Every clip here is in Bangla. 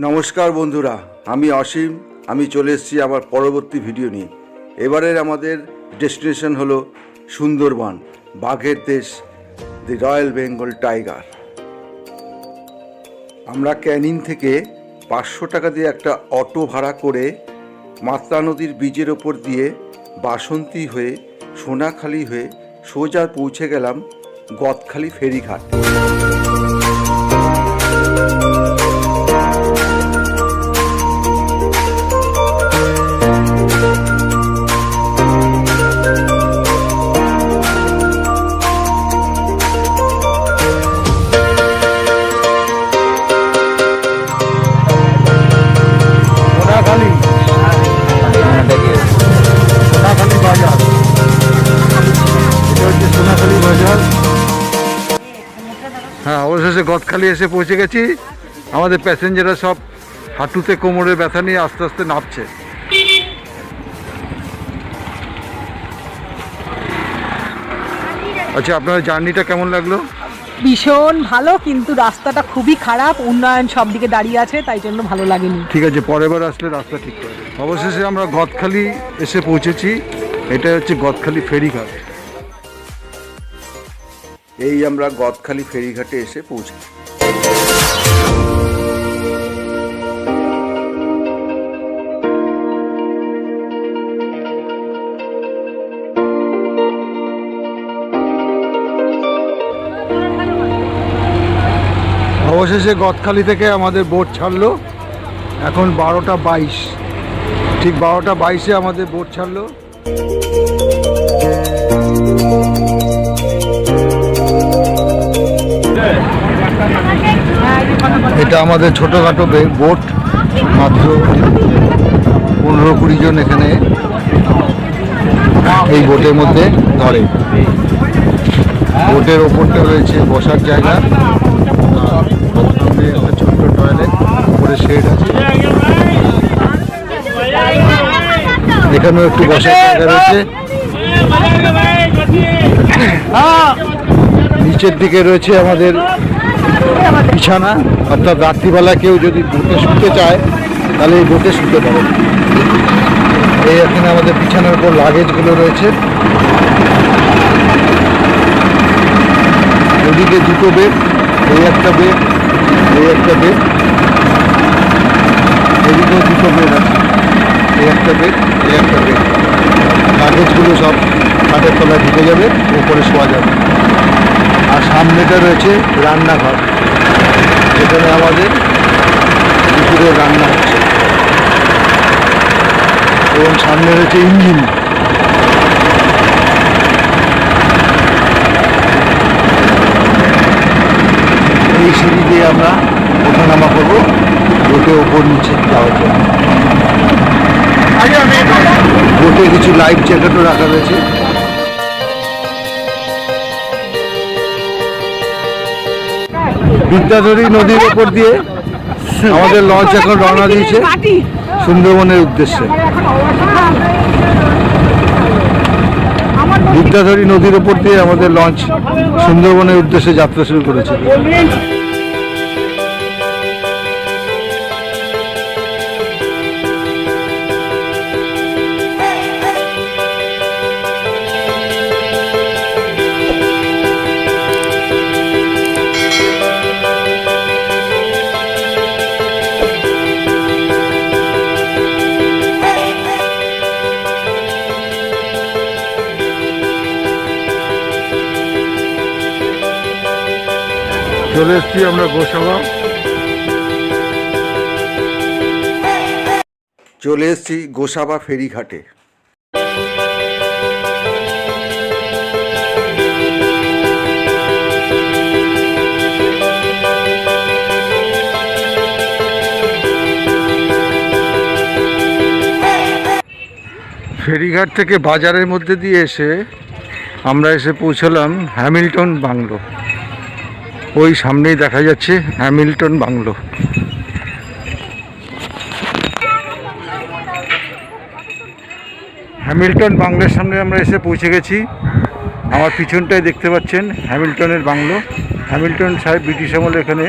नमस्कार बंधुरा আমি অসীম আমি চলে এসেছি আমার পরবর্তী ভিডিও নিয়ে। এবারের আমাদের ডেস্টিনেশন হলো সুন্দরবন, বাঘের দেশ, দি রয়্যাল বেঙ্গল টাইগার। আমরা ক্যানিং থেকে 500 টাকা দিয়ে একটা অটো ভাড়া করে মাতলা নদীর ব্রিজের ওপর দিয়ে বাসন্তী হয়ে সোনাখালি হয়ে সোজা পৌঁছে গেলাম গদখালি ফেরিঘাট। হ্যাঁ, অবশেষে গদখালি এসে পৌঁছে গেছি। আমাদের প্যাসেঞ্জাররা সব হাঁটুতে কোমরের ব্যথা নিয়ে আস্তে আস্তে নামছে। আচ্ছা, আপনার জার্নিটা কেমন লাগলো? ভীষণ ভালো, কিন্তু রাস্তাটা খুবই খারাপ, উন্নয়ন সব দিকে দাঁড়িয়ে আছে, তাই জন্য ভালো লাগেনি। ঠিক আছে, পরের বার আসলে রাস্তা ঠিক করে দেব। অবশেষে আমরা গদখালি এসে পৌঁছেছি। এটা হচ্ছে গদখালি ফেরিঘাট। এই আমরা গদখালি ফেরিঘাটে এসে পৌঁছেছি। অবশেষে গদখালি থেকে আমাদের বোট ছাড়লো। এখন 12টা 22, ঠিক 12টা 22-এ আমাদের বোট ছাড়লো। এটা আমাদের ছোটোখাটো বোট, মাত্র 15-20 জন এখানে এই বোটের মধ্যে ধরে। বোটের ওপরটা রয়েছে বসার জায়গা, একটা ছোট্ট টয়লেট, উপরে শেড আছে। এখানেও একটু বসার জায়গা রয়েছে। নিচের দিকে রয়েছে আমাদের বিছানা, অর্থাৎ রাত্রিবেলা কেউ যদি বোটে শুতে চায় তাহলে এই বোটে শুতে পারে। এই এখানে আমাদের বিছানার উপর লাগেজগুলো রয়েছে। ওদিকে দুটো বেড, এই একটা বেড, এই একটা বেড, এদিকেও দুটো বেড আছে, এই একটা বেড, এই একটা বেড। লাগেজগুলো সব খাটের তলায় ঢুকে যাবে, ওপরে শোয়া যাবে। আর সামনেটা রয়েছে রান্নাঘর, যেখানে আমাদের দুপুরে রান্না হচ্ছে, এবং সামনে রয়েছে ইঞ্জিন। এই সিঁড়ি দিয়ে আমরা ওঠানামা করবো বোটে ওপর নিচে যাওয়ার জন্য। বোটে কিছু লাইফ জ্যাকেটও রাখা রয়েছে। বিদ্যাধরী নদীর ওপর দিয়ে আমাদের লঞ্চ এখন রওনা দিয়েছে সুন্দরবনের উদ্দেশ্যে। বিদ্যাধরী নদীর ওপর দিয়ে আমাদের লঞ্চ সুন্দরবনের উদ্দেশ্যে যাত্রা শুরু করেছে। চলে এসছি আমরা গোসাবা। চলে এসেছি গোসাবা ফেরিঘাটে। ফেরিঘাট থেকে বাজারের মধ্যে দিয়ে এসে আমরা এসে পৌঁছলাম হ্যামিল্টন বাংলো। ওই সামনেই দেখা যাচ্ছে হ্যামিল্টন বাংলো। হ্যামিল্টন বাংলোর সামনে আমরা এসে পৌঁছে গেছি। আমার পিছনটায় দেখতে পাচ্ছেন হ্যামিল্টনের বাংলো। হ্যামিল্টন সাহেব ব্রিটিশ আমলে এখানে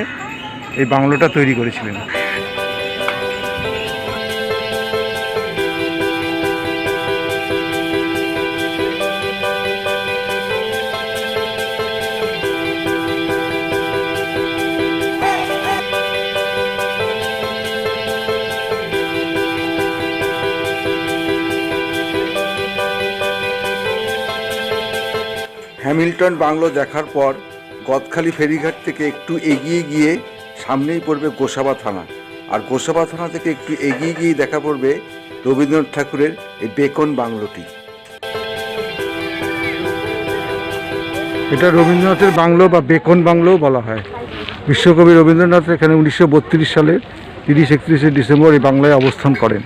এই বাংলোটা তৈরি করেছিলেন। হ্যামিল্টন বাংলো দেখার পর গদখালি ফেরিঘাট থেকে একটু এগিয়ে গিয়ে সামনেই পড়বে গোসাবা থানা, আর গোসাবা থানা থেকে একটু এগিয়ে গিয়ে দেখা পড়বে রবীন্দ্রনাথ ঠাকুরের এই বেকন বাংলোটি। এটা রবীন্দ্রনাথের বাংলো বা বেকন বাংলোও বলা হয়। বিশ্বকবি রবীন্দ্রনাথ এখানে 1932 সালে 30-31 ডিসেম্বর এই বাংলায় অবস্থান করেন।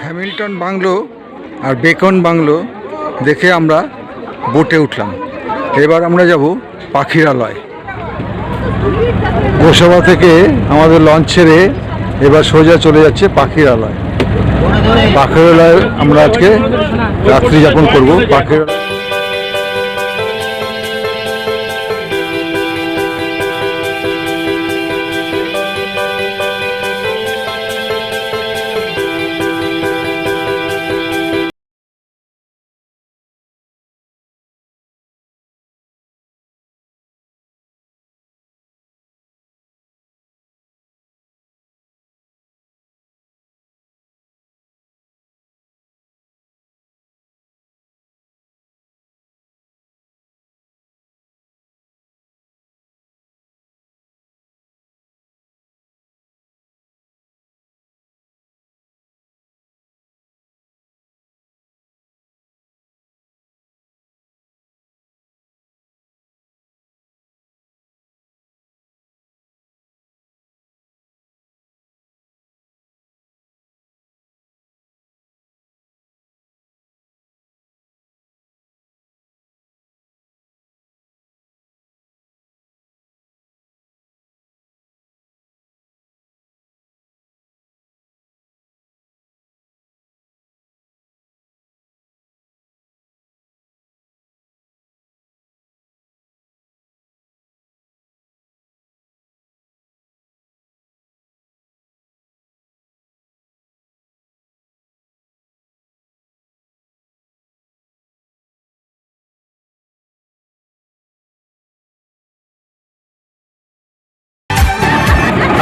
হ্যামিল্টন বাংলো আর বেকন বাংলো দেখে আমরা বোটে উঠলাম। এবার আমরা যাব পাখিরালয়। গোসাবা থেকে আমাদের লঞ্চ ছেড়ে এবার সোজা চলে যাচ্ছে পাখিরালয়। পাখিরালয়ে আমরা আজকে রাত্রি যাপন করব। পাখিরালয়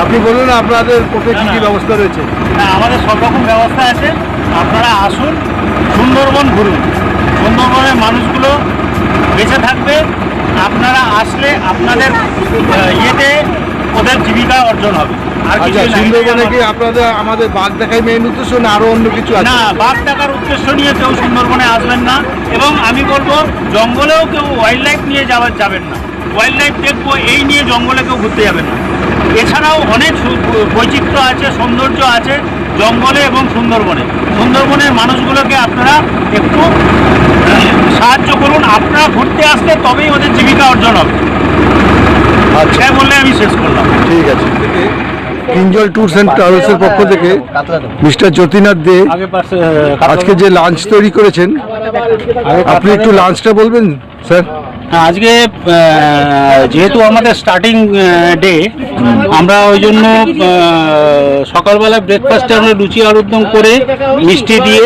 আপনি বলুন আপনাদের কোথায় কী কী ব্যবস্থা রয়েছে? হ্যাঁ, আমাদের সব রকম ব্যবস্থা আছে। আপনারা আসুন, সুন্দরবন ঘুরুন। সুন্দরবনের মানুষগুলো বেঁচে থাকবে। আপনারা আসলে আপনাদের ইয়েতে ওদের জীবিকা অর্জন হবে। আর আচ্ছা, সুন্দরবনে কি আপনাদের আমাদের বাঘ দেখাই মেইন উদ্দেশ্য না আরো অন্য কিছু আছে? না, বাঘ দেখার উদ্দেশ্য নিয়ে কেউ সুন্দরবনে আসবেন না। এবং আমি বলবো জঙ্গলেও কেউ ওয়াইল্ড লাইফ নিয়ে যাবেন না। ওয়াইল্ড লাইফ দেখবো এই নিয়ে জঙ্গলে কেউ ঘুরতে যাবেন না। এছাড়াও অনেক বৈচিত্র্য আছে, সৌন্দর্য আছে জঙ্গলে এবং সুন্দরবনে। সুন্দরবনের মানুষগুলোকে আপনারা একটু সাহায্য করুন। আপনারা ঘুরতে আসলে তবেই ওদের জীবিকা অর্জন হবে। আচ্ছা, বললে আমি শেষ করলাম। ঠিক আছে। কিঞ্জল ট্যুরস অ্যান্ড ট্রাভেলসের পক্ষ থেকে মিস্টার জ্যোতিনাথ দে আজকে যে লাঞ্চ তৈরি করেছেন, আপনি একটু লাঞ্চটা বলবেন স্যার? আজকে যেহেতু আমাদের স্টার্টিং ডে, আমরা ওই জন্য সকালবেলা ব্রেকফাস্টে আমরা লুচি আলুর দম করে মিষ্টি দিয়ে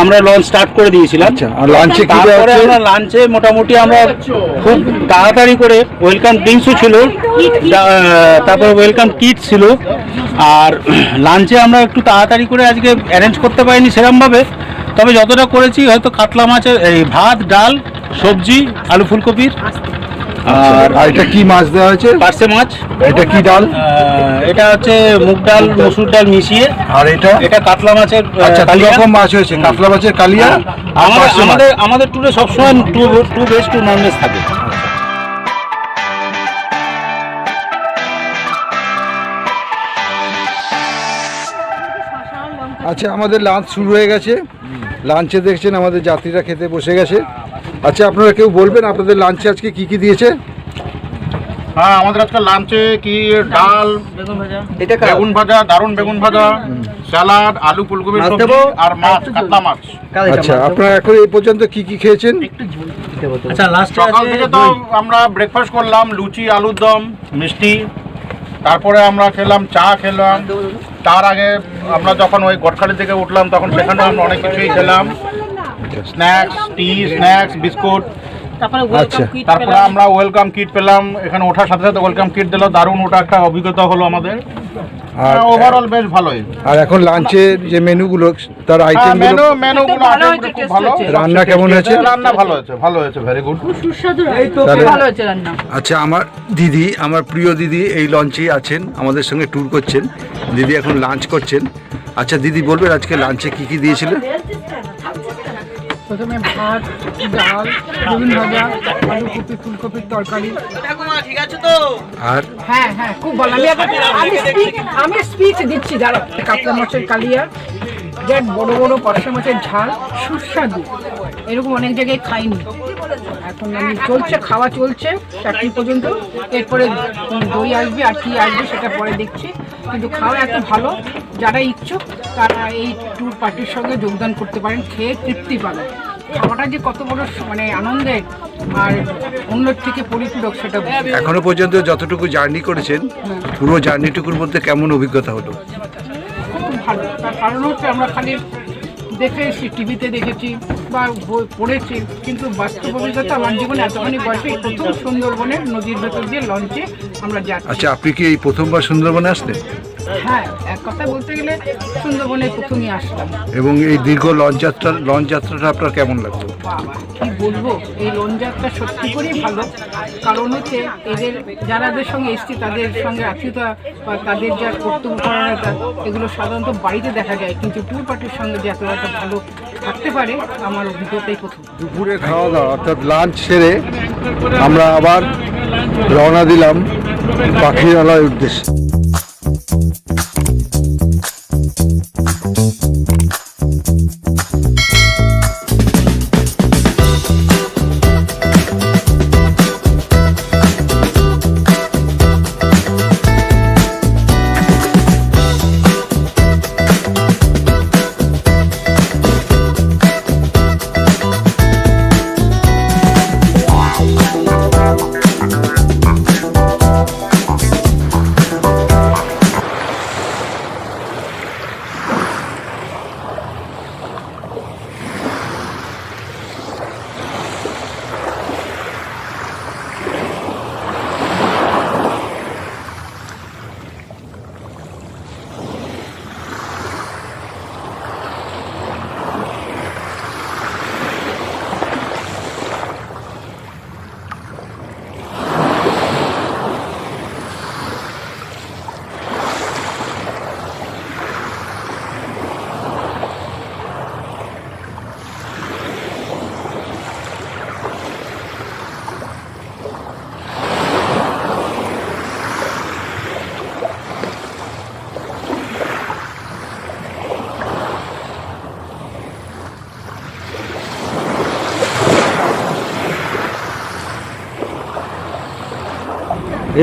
আমরা লঞ্চ স্টার্ট করে দিয়েছিলাম। আচ্ছা, আর লাঞ্চে কি তারপরে আছে? আমরা লাঞ্চে মোটামুটি আমরা খুব তাড়াতাড়ি করে ওয়েলকাম ড্রিঙ্কসও ছিল, তারপরে ওয়েলকাম কিট ছিল। আর লাঞ্চে আমরা একটু তাড়াতাড়ি করে আজকে অ্যারেঞ্জ করতে পারিনি সেরকমভাবে। তবে যতটা করেছি হয়তো কাতলা মাছের এই ভাত, ডাল, সবজি, আলু ফুলকপির, আর আর এটা কি মাছ দেওয়া হয়েছে? পার্সে মাছ। এটা কি ডাল? এটা হচ্ছে মুগ ডাল, মসুর ডাল মিশিয়ে। আর এটা? এটা কাতলা মাছের আচ্ছা, দু কালিয়া। রকম মাছ হয়েছে, কাতলা মাছের কালিয়া আর পার্শে মাছ। আমাদের ট্যুরে সবসময় two veg two non veg থাকে। আচ্ছা, আমাদের লাঞ্চ শুরু হয়ে গেছে। লাঞ্চে দেখছেন আমাদের যাত্রীরা খেতে বসে গেছে। আচ্ছা, আপনারা কেউ বলবেন আপনাদের লাঞ্চে আজকে কি কি দিয়েছে? হ্যাঁ, আমাদের আজকে লাঞ্চে কি ডাল, বেগুন ভাজা, দারুণ বেগুন ভাজা, স্যালাড, আলু ফুলকপির সবজি আর মাছ, কাতলা মাছ। আচ্ছা, আপনারা এখন এই পর্যন্ত কি কি খেয়েছেন? আচ্ছা, লাস্ট সকাল থেকে তো আমরা ব্রেকফাস্ট করলাম, লুচি, আলুর দম, মিষ্টি। তারপরে আমরা খেলাম, চা খেলাম। তার আগে আমরা যখন ওই গটখালি থেকে উঠলাম তখন সেখানে আমরা অনেক কিছুই খেলাম, স্ন্যাক্স, টি, স্ন্যাক্স, বিস্কুট। আচ্ছা, তারপরে আমরা ওয়েলকাম কিট পেলাম, এখানে ওঠার সাথে সাথে ওয়েলকাম কিট দিল, দারুণ ওটা একটা অভিজ্ঞতা হলো আমাদের। আর ওভারঅল বেশ ভালোই। আর এখন লাঞ্চের যে মেনুগুলো, তার আইটেমগুলো, মেনুগুলো খুব ভালো। রান্না কেমন হয়েছে? রান্না ভালো হয়েছে, ভালো হয়েছে, ভেরি গুড। আচ্ছা, আমার দিদি, আমার প্রিয় দিদি এই লঞ্চেই আছেন, আমাদের সঙ্গে ট্যুর করছেন। দিদি এখন লাঞ্চ করছেন। আচ্ছা দিদি, বলবেন আজকে লাঞ্চে কি কি দিয়েছিল? প্রথমে ভাত, ডাল, বেগুন ভাজা, আলু কপি ফুলকপির তরকারি। আর হ্যাঁ হ্যাঁ, খুব ভালো। আমি স্পিচ দিচ্ছি, দাঁড়া। কাতলা মাছের কালিয়া, দেখ বড় বড় পার্শে মাছের ঝাল, সুস্বাদু। এরকম অনেক জায়গায় খাইনি। এখন আমি চলছে, খাওয়া চলছে 4টা পর্যন্ত। এরপরে দই আসবে আর কি আসবে সেটা পরে দেখছি। কিন্তু খাওয়া এত ভালো, যারা ইচ্ছুক তারা এই ট্যুর পার্টির সঙ্গে যোগদান করতে পারেন, খেয়ে তৃপ্তি পাবেন। খাওয়াটা যে কত বড় মানে আনন্দের আর অন্যের থেকে পরিপূরক সেটা বুঝবেন। এখনো পর্যন্ত যতটুকু জার্নি করেছেন, পুরো জার্নিটুকুর মধ্যে কেমন অভিজ্ঞতা হলো? খুব ভালো। তার কারণ হচ্ছে আমরা খালি দেখে এসেছি, টিভিতে দেখেছি বা পড়েছি, কিন্তু বাস্তব অভিজ্ঞতা আমার জীবনে এতখানি বয়সে প্রথম সুন্দরবনের নদীর ভেতর দিয়ে লঞ্চে আমরা যাচ্ছি। আচ্ছা, আপনি কি এই প্রথমবার সুন্দরবনে আসলেন? হ্যাঁ, এক কথা বলতে গেলে সুন্দরবনে প্রথমই আসলাম। এবং এই দীর্ঘ লঞ্চ যাত্রাটা আপনার কেমন লাগলো? বাবা, কি বলবো, এই লঞ্চ যাত্রা সত্যি করেই ভালো। কারণ হচ্ছে যারাদের সঙ্গে এসছি তাদের সঙ্গে আত্মীয়তা বা তাদের যা কর্তব্যপরায়ণতা, এগুলো সাধারণত বাড়িতে দেখা যায়, কিন্তু ট্যুর পার্টির সঙ্গে যে এতটা ভালো থাকতে পারে আমার অভিজ্ঞতাই প্রথম। দুপুরে খাওয়া দাওয়া অর্থাৎ লাঞ্চ সেরে আমরা আবার রওনা দিলাম পাখিরালয়ের উদ্দেশ্যে।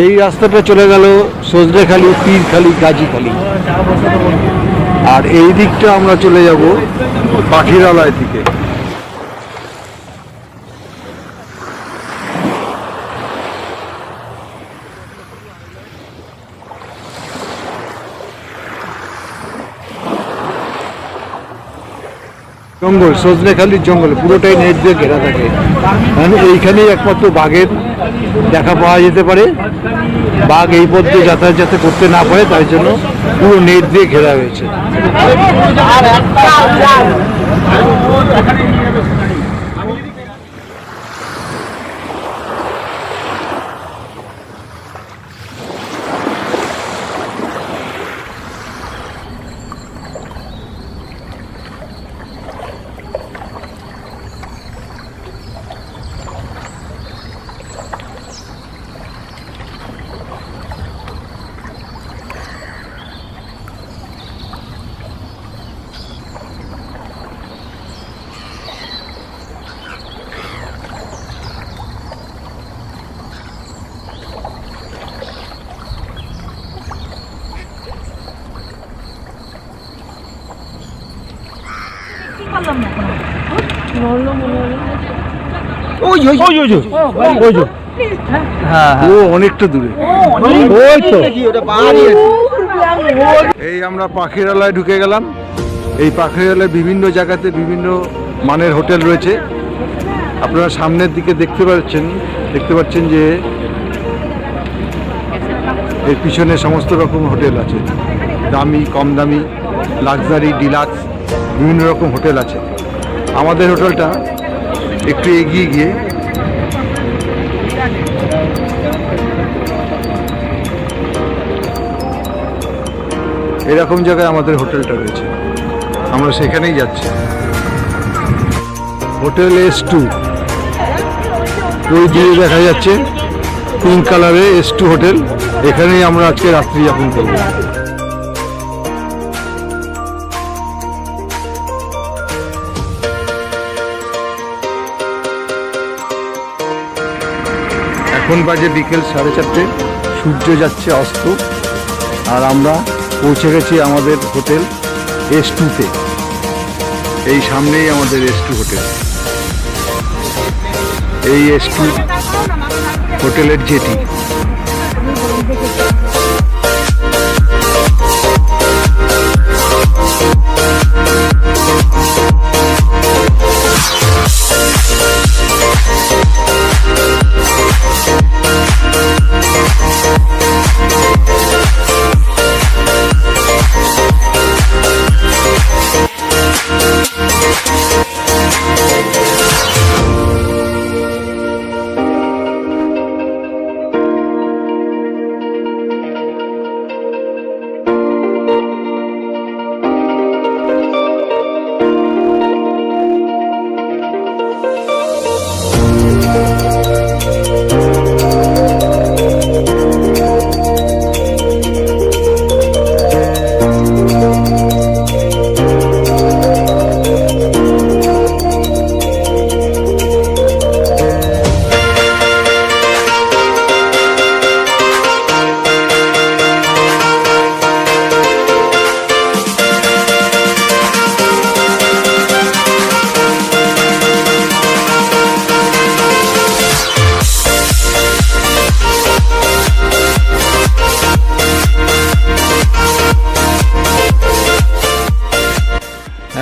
এই রাস্তাটা চলে গেল সজনেখালি, পীরখালি, গাজীখালি। আর এই দিকটা আমরা চলে যাব পাখিরালয় দিকে। জঙ্গল, সজনেখালির জঙ্গলে পুরোটাই নেট দিয়ে ঘেরা থাকে। মানে এইখানেই একমাত্র বাঘের দেখা পাওয়া যেতে পারে। বাঘ এই পথ দিয়ে যাতায়াত যাতে করতে না পারে তাই জন্য পুরো নেট দিয়ে ঘেরা হয়েছে। ওখানে নিয়ে যাবে সেখানে। আমি যদি ওই ওই ওই ওই ওই যে ও অনেকটা দূরে ওই তো এই আমরা পাখিরালয় ঢুকে গেলাম। এই পাখিরালয়ে বিভিন্ন জায়গাতে বিভিন্ন মানের হোটেল রয়েছে। আপনারা সামনের দিকে দেখতে পাচ্ছেন যে এর পিছনে সমস্ত রকম হোটেল আছে, দামি, কম দামি, লাক্সারি, ডিলাক্স, বিভিন্ন রকম হোটেল আছে। আমাদের হোটেলটা একটু এগিয়ে গিয়ে এরকম জায়গায় আমাদের হোটেলটা রয়েছে, আমরা সেখানেই যাচ্ছি। হোটেল S2, ওই দিয়ে দেখা যাচ্ছে পিঙ্ক কালারে S2 হোটেল। এখানেই আমরা আজকে রাত্রি যাপন করব। এখন বাজে বিকেল 4:30, সূর্য যাচ্ছে অস্ত, আর আমরা পৌঁছে গেছি আমাদের হোটেল S2-তে। এই সামনেই আমাদের S2 হোটেল। এই S2 হোটেলের জেটি।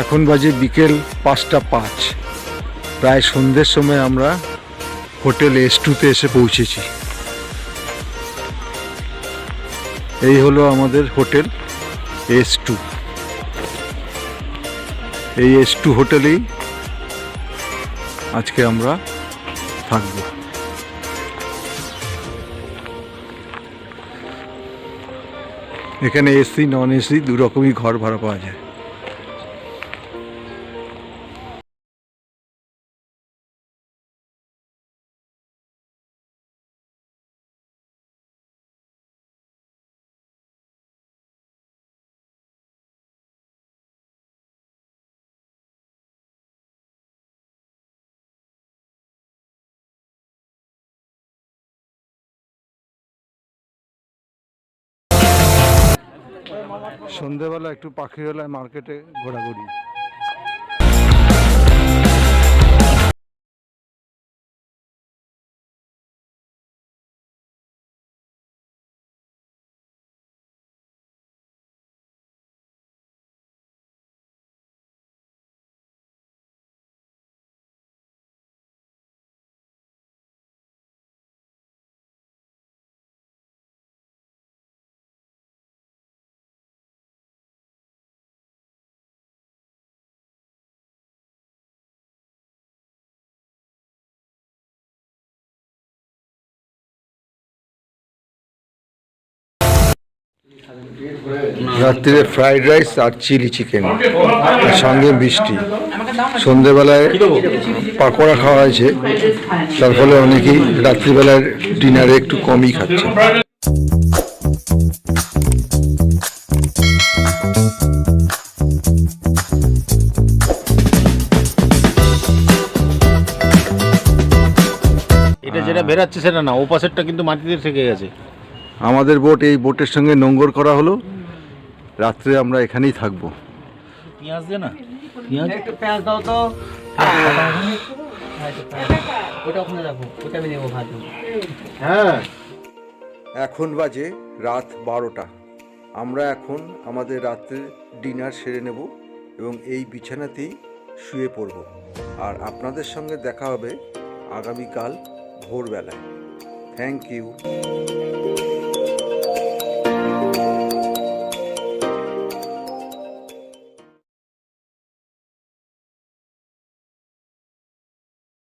এখন বাজে বিকেল 5:05, প্রায় সন্ধ্যের সময় আমরা হোটেল S2-তে এসে পৌঁছেছি। এই হলো আমাদের হোটেল S2। এই S2 হোটেলেই আজকে আমরা থাকব। এখানে AC, নন AC দু রকমই ঘর ভাড়া পাওয়া যায়। সন্ধ্যেবেলা একটু পাখিরালয় মার্কেটে ঘোরাঘুরি। রাত্রিরে ফ্রাইড রাইস আর চিলি চিকেন, আর সঙ্গে মিষ্টি। সন্ধেবেলায় পাকোড়া খাওয়া হয়েছে, তার ফলে অনেকেই রাত্রিবেলার ডিনারে একটু কমই খাচ্ছে। এটা যেটা বেরাচ্ছে সেটা না, ও পাশেরটা কিন্তু মাটিতে থেকে গেছে। আমাদের বোট, এই বোটের সঙ্গে নোঙ্গর করা হলো। রাত্রে আমরা এখানেই থাকবো। পেঁয়াজ দিয়ে না, একটু পেঁয়াজ দাও তো। ওটা ওখানে রাখো, ওটা আমি নেবো ভাত। হ্যাঁ, এখন বাজে রাত 12টা। আমরা এখন আমাদের রাত্রের ডিনার সেরে নেব এবং এই বিছানাতেই শুয়ে পড়ব। আর আপনাদের সঙ্গে দেখা হবে আগামীকাল ভোরবেলায়। Thank you.